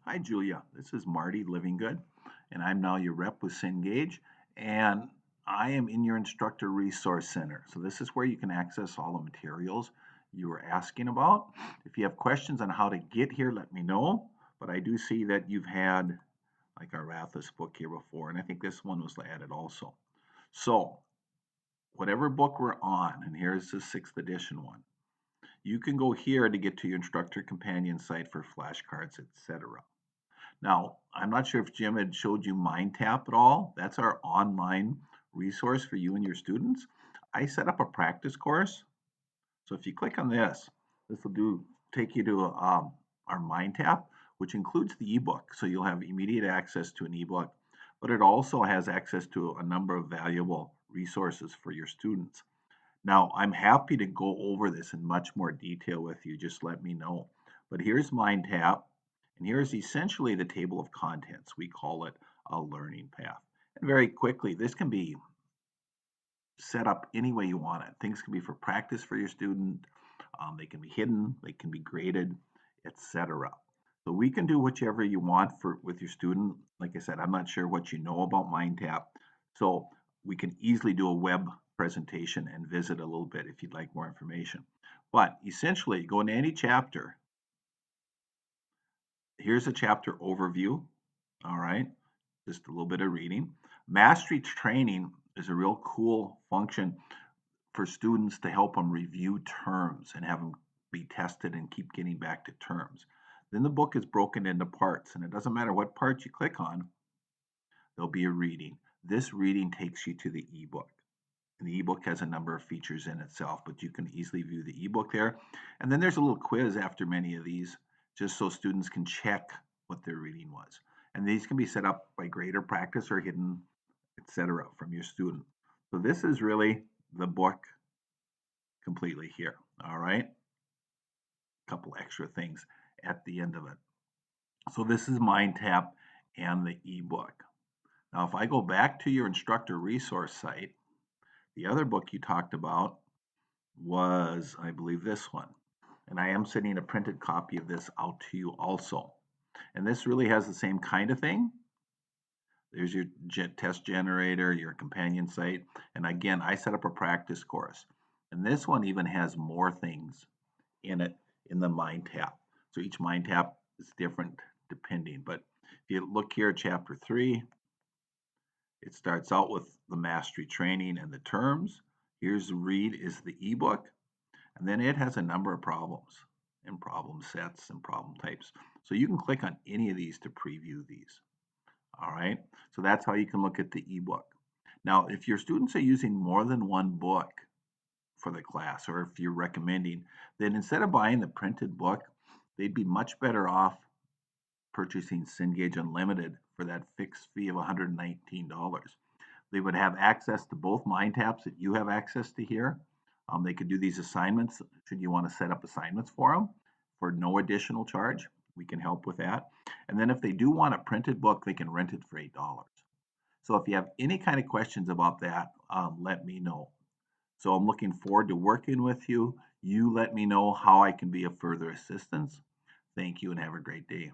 Hi, Julia. This is Marty Living Good, and I'm now your rep with Cengage, and I am in your Instructor Resource Center. So this is where you can access all the materials you were asking about. If you have questions on how to get here, let me know. But I do see that you've had like our Rathus book here before, and I think this one was added also. So whatever book we're on, and here's the sixth edition one, you can go here to get to your instructor companion site for flashcards, etc. Now, I'm not sure if Jim had showed you MindTap at all. That's our online resource for you and your students. I set up a practice course. So if you click on this, this will take you to our MindTap, which includes the ebook. So you'll have immediate access to an ebook, but it also has access to a number of valuable resources for your students. Now, I'm happy to go over this in much more detail with you. Just let me know. But here's MindTap, and here's essentially the table of contents. We call it a learning path. And very quickly, this can be set up any way you want it. Things can be for practice for your student, they can be hidden, they can be graded, etc. So we can do whichever you want for with your student. Like I said, I'm not sure what you know about MindTap, so we can easily do a web presentation and visit a little bit if you'd like more information. But essentially, go into any chapter. Here's a chapter overview. All right, just a little bit of reading. Mastery training is a real cool function for students to help them review terms and have them be tested and keep getting back to terms. Then the book is broken into parts, and it doesn't matter what part you click on, there'll be a reading. This reading takes you to the ebook. And the ebook has a number of features in itself, but you can easily view the ebook there. And then there's a little quiz after many of these, just so students can check what their reading was. And these can be set up by grade or practice or hidden, etc., from your student. So this is really the book completely here. All right. A couple extra things at the end of it. So this is MindTap and the ebook. Now, if I go back to your instructor resource site, the other book you talked about was, I believe, this one. And I am sending a printed copy of this out to you also. And this really has the same kind of thing. There's your test generator, your companion site. And again, I set up a practice course. And this one even has more things in it in the MindTap. So each MindTap is different depending. But if you look here at chapter 3, it starts out with the mastery training and the terms. Here's read is the ebook. And then it has a number of problems and problem sets and problem types. So you can click on any of these to preview these. All right. So that's how you can look at the ebook. Now, if your students are using more than one book for the class, or if you're recommending, then instead of buying the printed book, they'd be much better off purchasing Cengage Unlimited for that fixed fee of $119. They would have access to both MindTaps that you have access to here. They could do these assignments should you want to set up assignments for them for no additional charge. We can help with that. And then if they do want a printed book, they can rent it for $8. So if you have any kind of questions about that, let me know. So I'm looking forward to working with you. You let me know how I can be of further assistance. Thank you and have a great day.